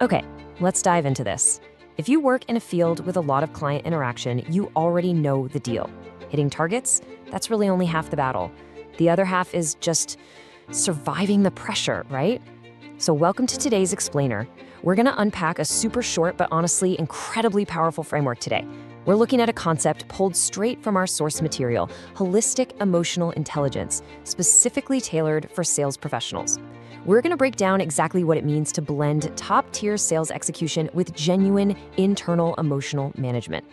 Okay, let's dive into this. If you work in a field with a lot of client interaction, you already know the deal. Hitting targets, that's really only half the battle. The other half is just surviving the pressure, right? So, welcome to today's explainer. We're going to unpack a super short but honestly incredibly powerful framework today. We're looking at a concept pulled straight from our source material, holistic emotional intelligence, specifically tailored for sales professionals. We're going to break down exactly what it means to blend top tier sales execution with genuine internal emotional management.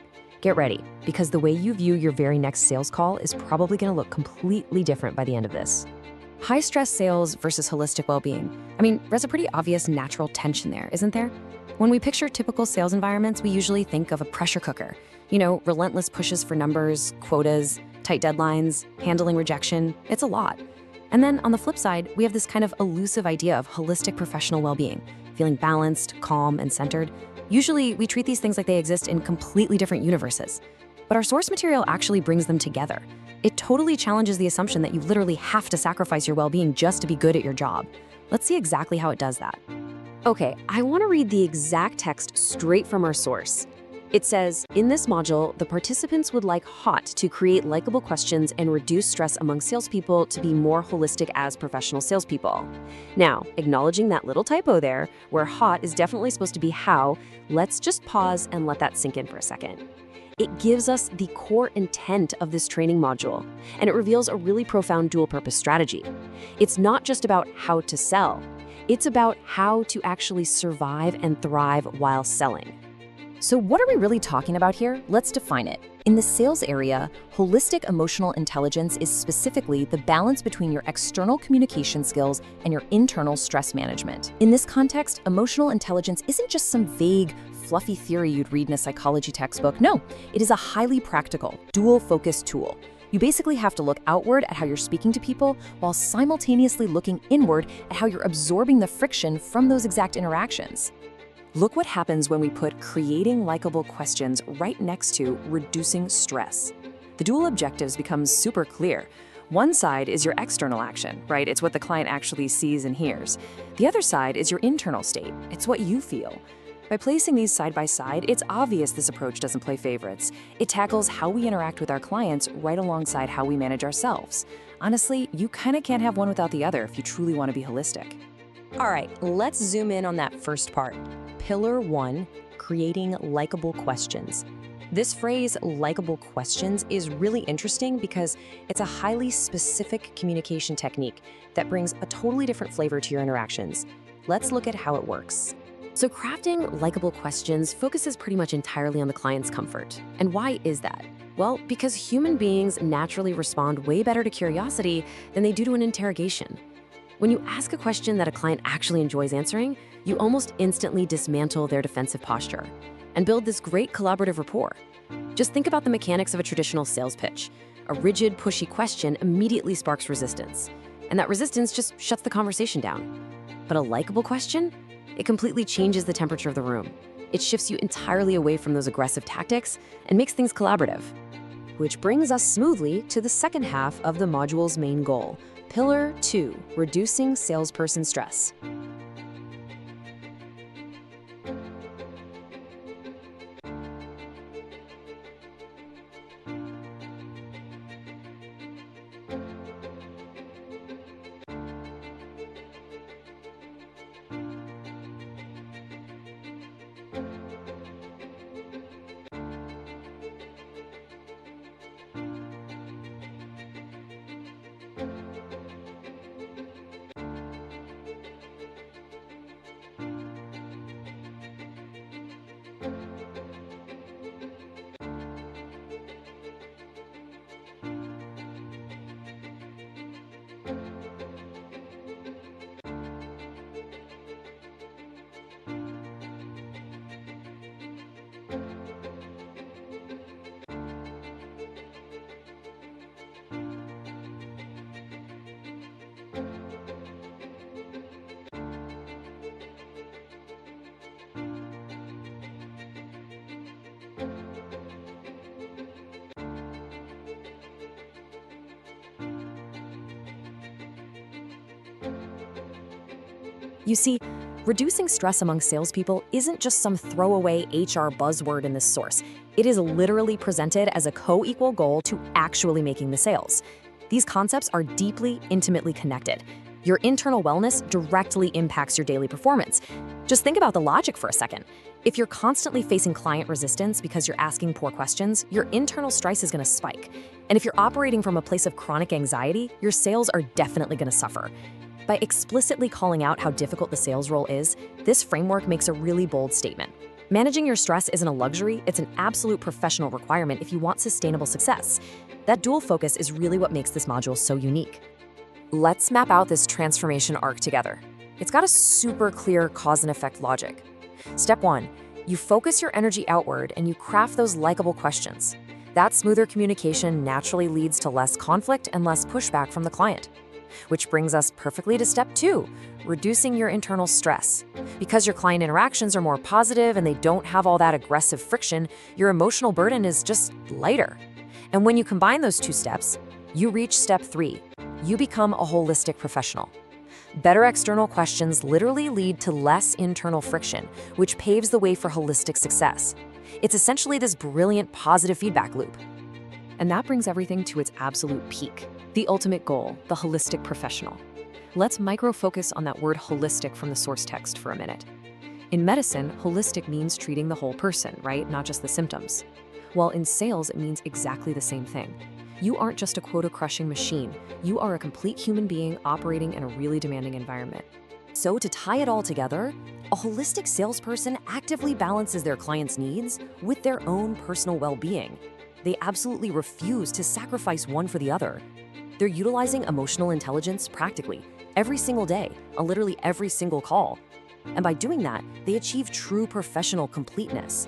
Get ready, because the way you view your very next sales call is probably going to look completely different by the end of this. High stress sales versus holistic well being. There's a pretty obvious natural tension there, isn't there? When we picture typical sales environments, we usually think of a pressure cooker. Relentless pushes for numbers, quotas, tight deadlines, handling rejection. It's a lot. And then on the flip side, we have this kind of elusive idea of holistic professional well being, feeling balanced, calm, and centered. Usually, we treat these things like they exist in completely different universes. But our source material actually brings them together. It totally challenges the assumption that you literally have to sacrifice your well-being just to be good at your job. Let's see exactly how it does that. Okay, I want to read the exact text straight from our source. It says, in this module, the participants would like HOT to create likable questions and reduce stress among salespeople to be more holistic as professional salespeople. Now, acknowledging that little typo there, where HOT is definitely supposed to be how, let's just pause and let that sink in for a second. It gives us the core intent of this training module, and it reveals a really profound dual-purpose strategy. It's not just about how to sell, it's about how to actually survive and thrive while selling. So what are we really talking about here? Let's define it. In the sales area, holistic emotional intelligence is specifically the balance between your external communication skills and your internal stress management. In this context, emotional intelligence isn't just some vague, fluffy theory you'd read in a psychology textbook. No, it is a highly practical, dual-focused tool. You basically have to look outward at how you're speaking to people while simultaneously looking inward at how you're absorbing the friction from those exact interactions. Look what happens when we put creating likable questions right next to reducing stress. The dual objectives become super clear. One side is your external action, right? It's what the client actually sees and hears. The other side is your internal state. It's what you feel. By placing these side by side, it's obvious this approach doesn't play favorites. It tackles how we interact with our clients right alongside how we manage ourselves. Honestly, you kind of can't have one without the other if you truly want to be holistic. All right, let's zoom in on that first part. Pillar 1, creating likable questions. This phrase, likable questions, is really interesting because it's a highly specific communication technique that brings a totally different flavor to your interactions. Let's look at how it works. So crafting likable questions focuses pretty much entirely on the client's comfort. And why is that? Well, because human beings naturally respond way better to curiosity than they do to an interrogation. When you ask a question that a client actually enjoys answering, you almost instantly dismantle their defensive posture and build this great collaborative rapport. Just think about the mechanics of a traditional sales pitch. A rigid, pushy question immediately sparks resistance, and that resistance just shuts the conversation down. But a likable question? It completely changes the temperature of the room. It shifts you entirely away from those aggressive tactics and makes things collaborative. Which brings us smoothly to the second half of the module's main goal, Pillar 2, reducing salesperson stress. You see, Reducing stress among salespeople isn't just some throwaway HR buzzword in this source. It is literally presented as a co-equal goal to actually making the sales. These concepts are deeply, intimately connected. Your internal wellness directly impacts your daily performance. Just think about the logic for a second. If you're constantly facing client resistance because you're asking poor questions, your internal stress is going to spike. And if you're operating from a place of chronic anxiety, your sales are definitely going to suffer. By explicitly calling out how difficult the sales role is, this framework makes a really bold statement. Managing your stress isn't a luxury, it's an absolute professional requirement if you want sustainable success. That dual focus is really what makes this module so unique. Let's map out this transformation arc together. It's got a super clear cause and effect logic. Step 1, you focus your energy outward and you craft those likable questions. That smoother communication naturally leads to less conflict and less pushback from the client. Which brings us perfectly to step 2, reducing your internal stress. Because your client interactions are more positive and they don't have all that aggressive friction, your emotional burden is just lighter. And when you combine those 2 steps, you reach step 3. You become a holistic professional. Better external questions literally lead to less internal friction, which paves the way for holistic success. It's essentially this brilliant positive feedback loop. And that brings everything to its absolute peak. The ultimate goal, the holistic professional. Let's micro-focus on that word holistic from the source text for a minute. In medicine, holistic means treating the whole person, right? Not just the symptoms. While in sales, it means exactly the same thing. You aren't just a quota-crushing machine. You are a complete human being operating in a really demanding environment. So to tie it all together, a holistic salesperson actively balances their clients' needs with their own personal well-being. They absolutely refuse to sacrifice one for the other. They're utilizing emotional intelligence practically every single day, on literally every single call. And by doing that, they achieve true professional completeness.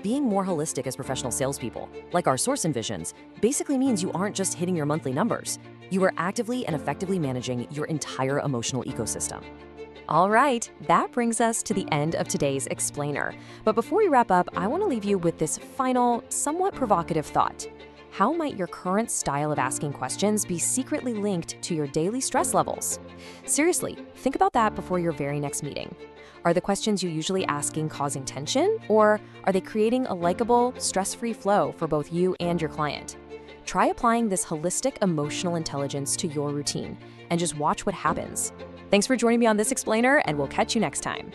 Being more holistic as professional salespeople, like our source envisions, basically means you aren't just hitting your monthly numbers. You are actively and effectively managing your entire emotional ecosystem. All right, that brings us to the end of today's explainer. But before we wrap up, I want to leave you with this final, somewhat provocative thought. How might your current style of asking questions be secretly linked to your daily stress levels? Seriously, think about that before your very next meeting. Are the questions you're usually asking causing tension, or are they creating a likable, stress-free flow for both you and your client? Try applying this holistic emotional intelligence to your routine and just watch what happens. Thanks for joining me on this explainer, and we'll catch you next time.